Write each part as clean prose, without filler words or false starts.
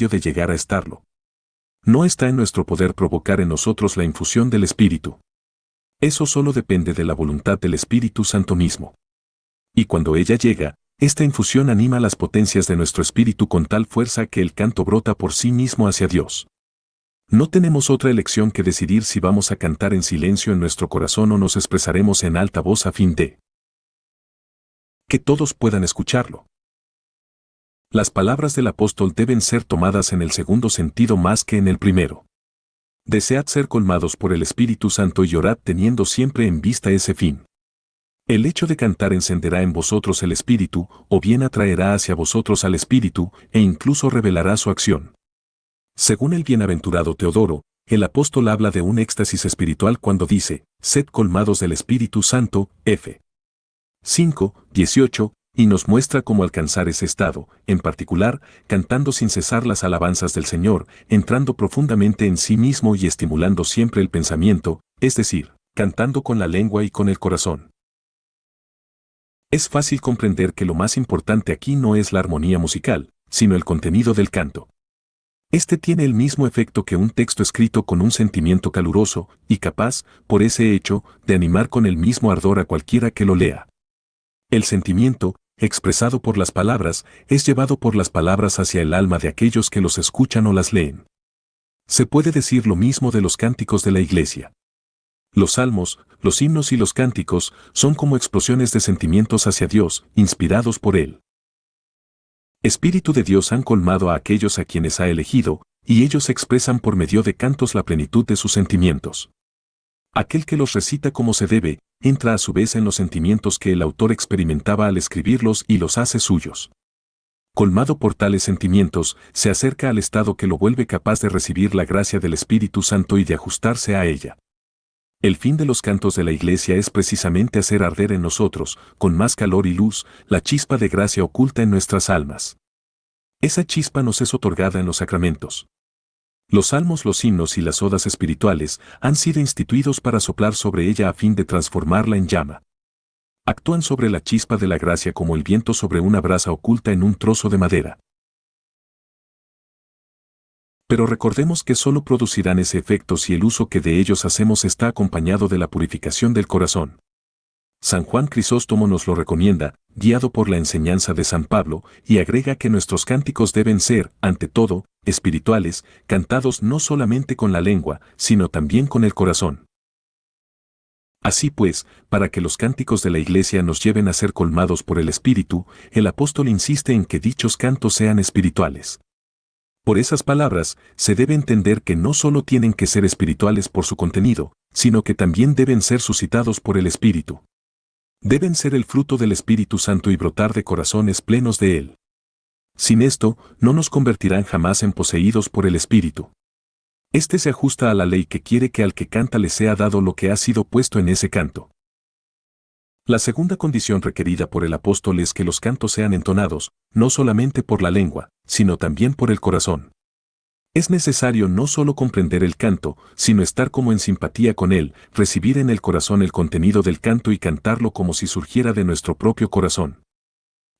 de llegar a estarlo. No está en nuestro poder provocar en nosotros la infusión del Espíritu. Eso solo depende de la voluntad del Espíritu Santo mismo. Y cuando ella llega, esta infusión anima las potencias de nuestro espíritu con tal fuerza que el canto brota por sí mismo hacia Dios. No tenemos otra elección que decidir si vamos a cantar en silencio en nuestro corazón o nos expresaremos en alta voz a fin de que todos puedan escucharlo. Las palabras del apóstol deben ser tomadas en el segundo sentido más que en el primero. Desead ser colmados por el Espíritu Santo y orad teniendo siempre en vista ese fin. El hecho de cantar encenderá en vosotros el Espíritu, o bien atraerá hacia vosotros al Espíritu, e incluso revelará su acción. Según el bienaventurado Teodoro, el apóstol habla de un éxtasis espiritual cuando dice, sed colmados del Espíritu Santo, F. 5:18, y nos muestra cómo alcanzar ese estado, en particular, cantando sin cesar las alabanzas del Señor, entrando profundamente en sí mismo y estimulando siempre el pensamiento, es decir, cantando con la lengua y con el corazón. Es fácil comprender que lo más importante aquí no es la armonía musical, sino el contenido del canto. Este tiene el mismo efecto que un texto escrito con un sentimiento caluroso y capaz, por ese hecho, de animar con el mismo ardor a cualquiera que lo lea. El sentimiento, expresado por las palabras, es llevado por las palabras hacia el alma de aquellos que los escuchan o las leen. Se puede decir lo mismo de los cánticos de la Iglesia. Los salmos, los himnos y los cánticos son como explosiones de sentimientos hacia Dios, inspirados por Él. Espíritu de Dios han colmado a aquellos a quienes ha elegido, y ellos expresan por medio de cantos la plenitud de sus sentimientos. Aquel que los recita como se debe, entra a su vez en los sentimientos que el autor experimentaba al escribirlos y los hace suyos. Colmado por tales sentimientos, se acerca al estado que lo vuelve capaz de recibir la gracia del Espíritu Santo y de ajustarse a ella. El fin de los cantos de la Iglesia es precisamente hacer arder en nosotros, con más calor y luz, la chispa de gracia oculta en nuestras almas. Esa chispa nos es otorgada en los sacramentos. Los salmos, los himnos y las odas espirituales han sido instituidos para soplar sobre ella a fin de transformarla en llama. Actúan sobre la chispa de la gracia como el viento sobre una brasa oculta en un trozo de madera. Pero recordemos que solo producirán ese efecto si el uso que de ellos hacemos está acompañado de la purificación del corazón. San Juan Crisóstomo nos lo recomienda, guiado por la enseñanza de San Pablo, y agrega que nuestros cánticos deben ser, ante todo, espirituales, cantados no solamente con la lengua, sino también con el corazón. Así pues, para que los cánticos de la Iglesia nos lleven a ser colmados por el Espíritu, el apóstol insiste en que dichos cantos sean espirituales. Por esas palabras, se debe entender que no solo tienen que ser espirituales por su contenido, sino que también deben ser suscitados por el Espíritu. Deben ser el fruto del Espíritu Santo y brotar de corazones plenos de Él. Sin esto, no nos convertirán jamás en poseídos por el Espíritu. Este se ajusta a la ley que quiere que al que canta le sea dado lo que ha sido puesto en ese canto. La segunda condición requerida por el apóstol es que los cantos sean entonados, no solamente por la lengua, sino también por el corazón. Es necesario no solo comprender el canto, sino estar como en simpatía con él, recibir en el corazón el contenido del canto y cantarlo como si surgiera de nuestro propio corazón.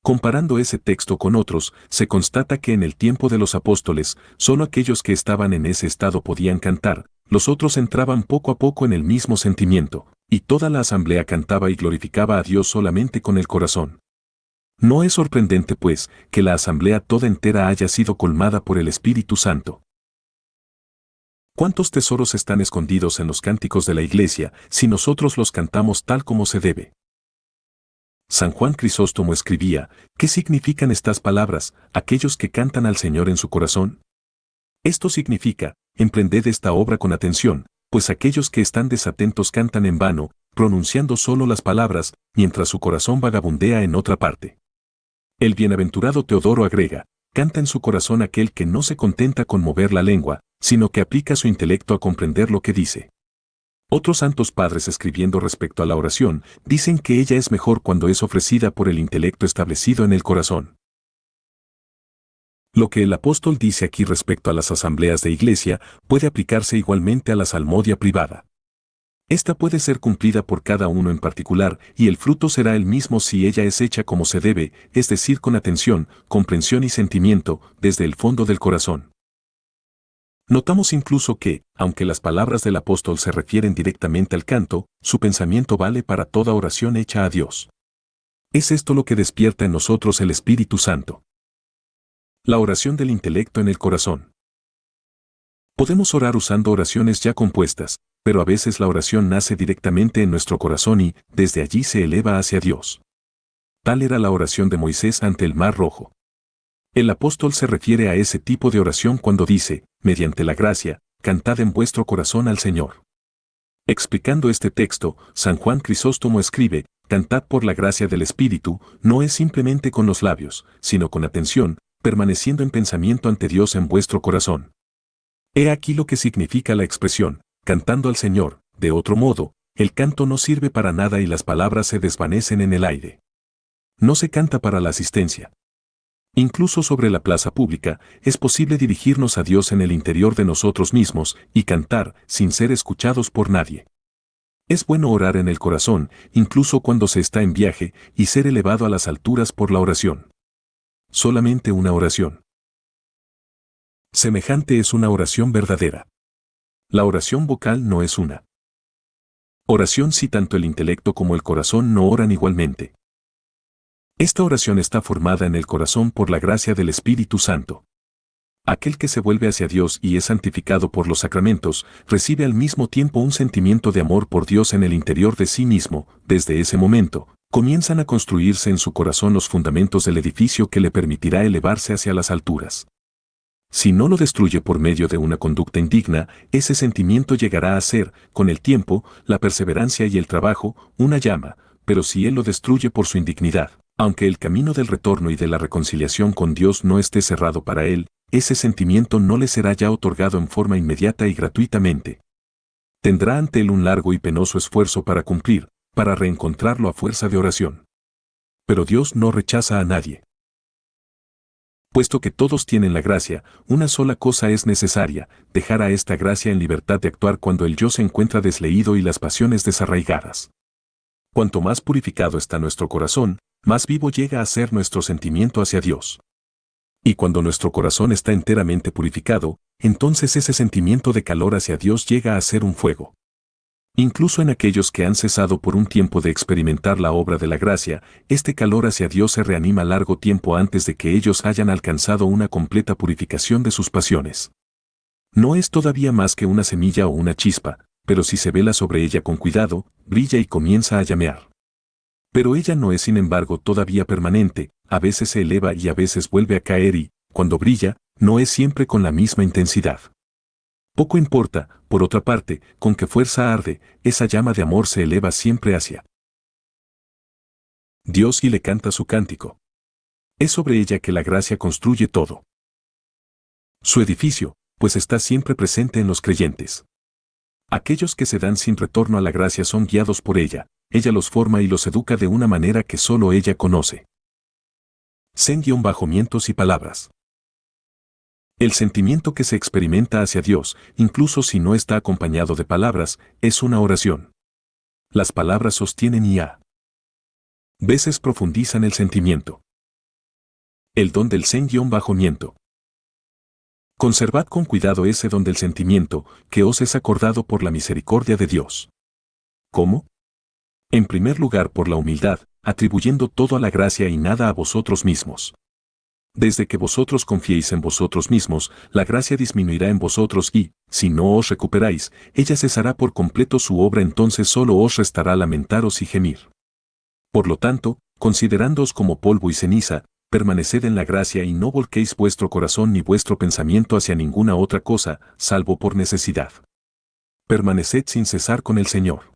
Comparando ese texto con otros, se constata que en el tiempo de los apóstoles, solo aquellos que estaban en ese estado podían cantar, los otros entraban poco a poco en el mismo sentimiento, y toda la asamblea cantaba y glorificaba a Dios solamente con el corazón. No es sorprendente, pues, que la asamblea toda entera haya sido colmada por el Espíritu Santo. ¿Cuántos tesoros están escondidos en los cánticos de la Iglesia si nosotros los cantamos tal como se debe? San Juan Crisóstomo escribía, ¿qué significan estas palabras, aquellos que cantan al Señor en su corazón? Esto significa, emprended esta obra con atención, pues aquellos que están desatentos cantan en vano, pronunciando solo las palabras, mientras su corazón vagabundea en otra parte. El bienaventurado Teodoro agrega, canta en su corazón aquel que no se contenta con mover la lengua, sino que aplica su intelecto a comprender lo que dice. Otros santos padres escribiendo respecto a la oración, dicen que ella es mejor cuando es ofrecida por el intelecto establecido en el corazón. Lo que el apóstol dice aquí respecto a las asambleas de iglesia puede aplicarse igualmente a la salmodia privada. Esta puede ser cumplida por cada uno en particular, y el fruto será el mismo si ella es hecha como se debe, es decir, con atención, comprensión y sentimiento, desde el fondo del corazón. Notamos incluso que, aunque las palabras del apóstol se refieren directamente al canto, su pensamiento vale para toda oración hecha a Dios. Es esto lo que despierta en nosotros el Espíritu Santo. La oración del intelecto en el corazón. Podemos orar usando oraciones ya compuestas, pero a veces la oración nace directamente en nuestro corazón y, desde allí se eleva hacia Dios. Tal era la oración de Moisés ante el Mar Rojo. El apóstol se refiere a ese tipo de oración cuando dice, mediante la gracia, cantad en vuestro corazón al Señor. Explicando este texto, San Juan Crisóstomo escribe, cantad por la gracia del Espíritu, no es simplemente con los labios, sino con atención, permaneciendo en pensamiento ante Dios en vuestro corazón. He aquí lo que significa la expresión, cantando al Señor. De otro modo, el canto no sirve para nada y las palabras se desvanecen en el aire. No se canta para la asistencia. Incluso sobre la plaza pública, es posible dirigirnos a Dios en el interior de nosotros mismos y cantar sin ser escuchados por nadie. Es bueno orar en el corazón, incluso cuando se está en viaje, y ser elevado a las alturas por la oración. Solamente una oración semejante es una oración verdadera. La oración vocal no es una oración si tanto el intelecto como el corazón no oran igualmente. Esta oración está formada en el corazón por la gracia del Espíritu Santo. Aquel que se vuelve hacia Dios y es santificado por los sacramentos, recibe al mismo tiempo un sentimiento de amor por Dios en el interior de sí mismo. Desde ese momento, comienzan a construirse en su corazón los fundamentos del edificio que le permitirá elevarse hacia las alturas. Si no lo destruye por medio de una conducta indigna, ese sentimiento llegará a ser, con el tiempo, la perseverancia y el trabajo, una llama, pero si él lo destruye por su indignidad, aunque el camino del retorno y de la reconciliación con Dios no esté cerrado para él, ese sentimiento no le será ya otorgado en forma inmediata y gratuitamente. Tendrá ante él un largo y penoso esfuerzo para cumplir, para reencontrarlo a fuerza de oración. Pero Dios no rechaza a nadie. Puesto que todos tienen la gracia, una sola cosa es necesaria, dejar a esta gracia en libertad de actuar cuando el yo se encuentra desleído y las pasiones desarraigadas. Cuanto más purificado está nuestro corazón, más vivo llega a ser nuestro sentimiento hacia Dios. Y cuando nuestro corazón está enteramente purificado, entonces ese sentimiento de calor hacia Dios llega a ser un fuego. Incluso en aquellos que han cesado por un tiempo de experimentar la obra de la gracia, este calor hacia Dios se reanima largo tiempo antes de que ellos hayan alcanzado una completa purificación de sus pasiones. No es todavía más que una semilla o una chispa, pero si se vela sobre ella con cuidado, brilla y comienza a llamear. Pero ella no es sin embargo todavía permanente, a veces se eleva y a veces vuelve a caer y, cuando brilla, no es siempre con la misma intensidad. Poco importa, por otra parte, con qué fuerza arde, esa llama de amor se eleva siempre hacia Dios y le canta su cántico. Es sobre ella que la gracia construye todo su edificio, pues está siempre presente en los creyentes. Aquellos que se dan sin retorno a la gracia son guiados por ella los forma y los educa de una manera que solo ella conoce. Sentimientos y palabras. El sentimiento que se experimenta hacia Dios, incluso si no está acompañado de palabras, es una oración. Las palabras sostienen y a veces profundizan el sentimiento. El don del sentimiento. Conservad con cuidado ese don del sentimiento, que os es acordado por la misericordia de Dios. ¿Cómo? En primer lugar por la humildad, atribuyendo todo a la gracia y nada a vosotros mismos. Desde que vosotros confiéis en vosotros mismos, la gracia disminuirá en vosotros y, si no os recuperáis, ella cesará por completo su obra, entonces solo os restará lamentaros y gemir. Por lo tanto, considerándoos como polvo y ceniza, permaneced en la gracia y no volquéis vuestro corazón ni vuestro pensamiento hacia ninguna otra cosa, salvo por necesidad. Permaneced sin cesar con el Señor.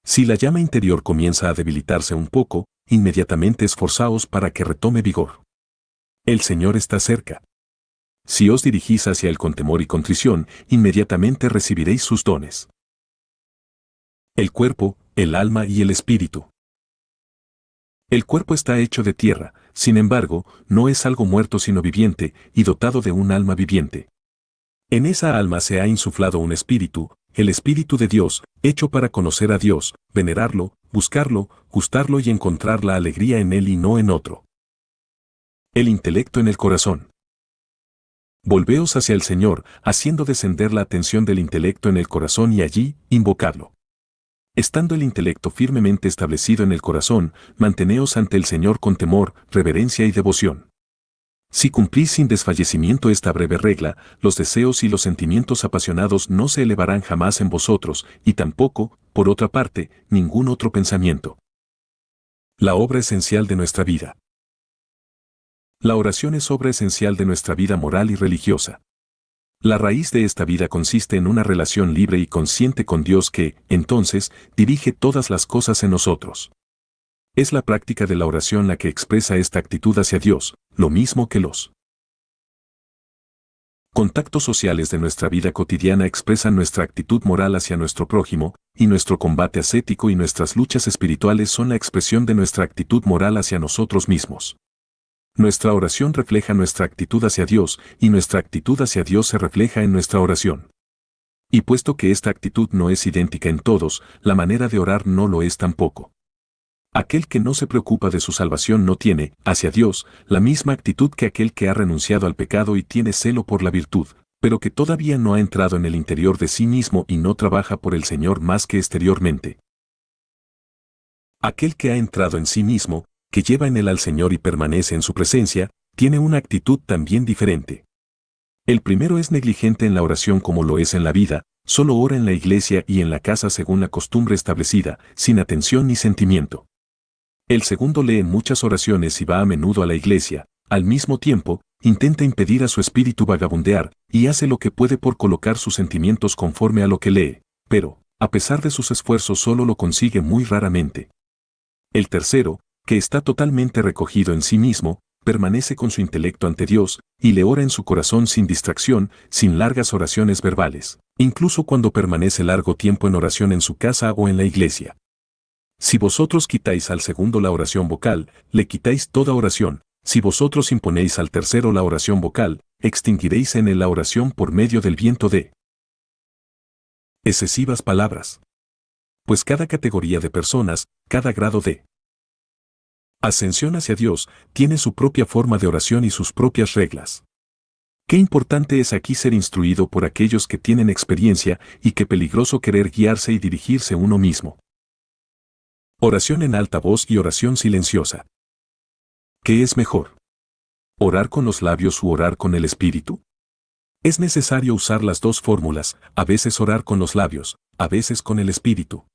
Si la llama interior comienza a debilitarse un poco, inmediatamente esforzaos para que retome vigor. El Señor está cerca. Si os dirigís hacia Él con temor y contrición, inmediatamente recibiréis sus dones. El cuerpo, el alma y el espíritu. El cuerpo está hecho de tierra, sin embargo, no es algo muerto sino viviente, y dotado de un alma viviente. En esa alma se ha insuflado un espíritu, el Espíritu de Dios, hecho para conocer a Dios, venerarlo, buscarlo, gustarlo y encontrar la alegría en Él y no en otro. El intelecto en el corazón. Volveos hacia el Señor, haciendo descender la atención del intelecto en el corazón y allí, invocadlo. Estando el intelecto firmemente establecido en el corazón, manteneos ante el Señor con temor, reverencia y devoción. Si cumplís sin desfallecimiento esta breve regla, los deseos y los sentimientos apasionados no se elevarán jamás en vosotros, y tampoco, por otra parte, ningún otro pensamiento. La obra esencial de nuestra vida. La oración es obra esencial de nuestra vida moral y religiosa. La raíz de esta vida consiste en una relación libre y consciente con Dios que, entonces, dirige todas las cosas en nosotros. Es la práctica de la oración la que expresa esta actitud hacia Dios, lo mismo que los contactos sociales de nuestra vida cotidiana expresan nuestra actitud moral hacia nuestro prójimo, y nuestro combate ascético y nuestras luchas espirituales son la expresión de nuestra actitud moral hacia nosotros mismos. Nuestra oración refleja nuestra actitud hacia Dios, y nuestra actitud hacia Dios se refleja en nuestra oración. Y puesto que esta actitud no es idéntica en todos, la manera de orar no lo es tampoco. Aquel que no se preocupa de su salvación no tiene, hacia Dios, la misma actitud que aquel que ha renunciado al pecado y tiene celo por la virtud, pero que todavía no ha entrado en el interior de sí mismo y no trabaja por el Señor más que exteriormente. Aquel que ha entrado en sí mismo, que lleva en él al Señor y permanece en su presencia, tiene una actitud también diferente. El primero es negligente en la oración como lo es en la vida, solo ora en la iglesia y en la casa según la costumbre establecida, sin atención ni sentimiento. El segundo lee muchas oraciones y va a menudo a la iglesia, al mismo tiempo, intenta impedir a su espíritu vagabundear, y hace lo que puede por colocar sus sentimientos conforme a lo que lee, pero, a pesar de sus esfuerzos solo lo consigue muy raramente. El tercero, que está totalmente recogido en sí mismo, permanece con su intelecto ante Dios, y le ora en su corazón sin distracción, sin largas oraciones verbales, incluso cuando permanece largo tiempo en oración en su casa o en la iglesia. Si vosotros quitáis al segundo la oración vocal, le quitáis toda oración. Si vosotros imponéis al tercero la oración vocal, extinguiréis en él la oración por medio del viento de excesivas palabras. Pues cada categoría de personas, cada grado de ascensión hacia Dios, tiene su propia forma de oración y sus propias reglas. Qué importante es aquí ser instruido por aquellos que tienen experiencia y qué peligroso querer guiarse y dirigirse uno mismo. Oración en alta voz y oración silenciosa. ¿Qué es mejor? ¿Orar con los labios u orar con el espíritu? Es necesario usar las dos fórmulas, a veces orar con los labios, a veces con el espíritu.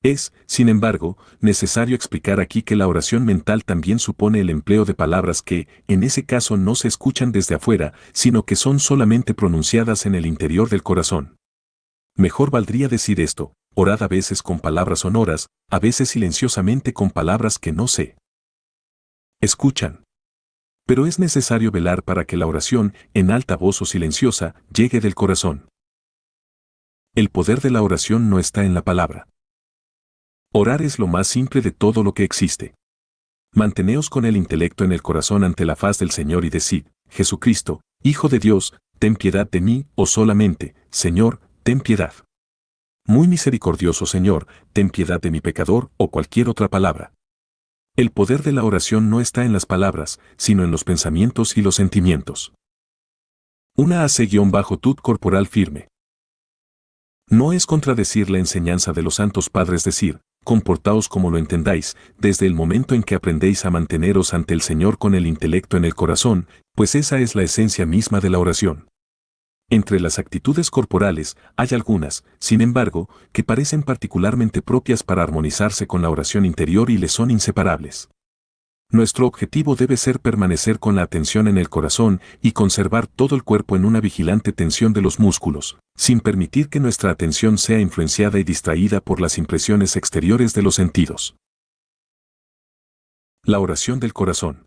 Es, sin embargo, necesario explicar aquí que la oración mental también supone el empleo de palabras que, en ese caso no se escuchan desde afuera, sino que son solamente pronunciadas en el interior del corazón. Mejor valdría decir esto: orad a veces con palabras sonoras, a veces silenciosamente con palabras que no se escuchan. Pero es necesario velar para que la oración, en alta voz o silenciosa, llegue del corazón. El poder de la oración no está en la palabra. Orar es lo más simple de todo lo que existe. Manteneos con el intelecto en el corazón ante la faz del Señor y decid: Jesucristo, Hijo de Dios, ten piedad de mí, o solamente: Señor, ten piedad. Muy misericordioso Señor, ten piedad de mi pecador, o cualquier otra palabra. El poder de la oración no está en las palabras, sino en los pensamientos y los sentimientos. Una AC-tut corporal firme. No es contradecir la enseñanza de los santos padres decir: comportaos como lo entendáis, desde el momento en que aprendéis a manteneros ante el Señor con el intelecto en el corazón, pues esa es la esencia misma de la oración. Entre las actitudes corporales, hay algunas, sin embargo, que parecen particularmente propias para armonizarse con la oración interior y le son inseparables. Nuestro objetivo debe ser permanecer con la atención en el corazón y conservar todo el cuerpo en una vigilante tensión de los músculos, sin permitir que nuestra atención sea influenciada y distraída por las impresiones exteriores de los sentidos. La oración del corazón.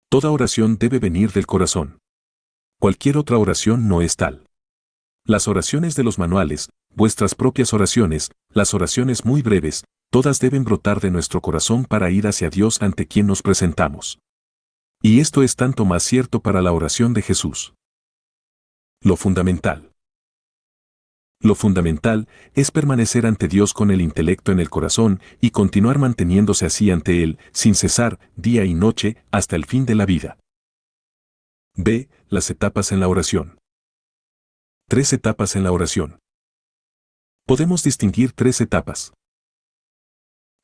Toda oración debe venir del corazón. Cualquier otra oración no es tal. Las oraciones de los manuales, vuestras propias oraciones, las oraciones muy breves, todas deben brotar de nuestro corazón para ir hacia Dios ante quien nos presentamos. Y esto es tanto más cierto para la oración de Jesús. Lo fundamental. Lo fundamental es permanecer ante Dios con el intelecto en el corazón y continuar manteniéndose así ante Él, sin cesar, día y noche, hasta el fin de la vida. B. Las etapas en la oración. 3 etapas en la oración. Podemos distinguir 3 etapas.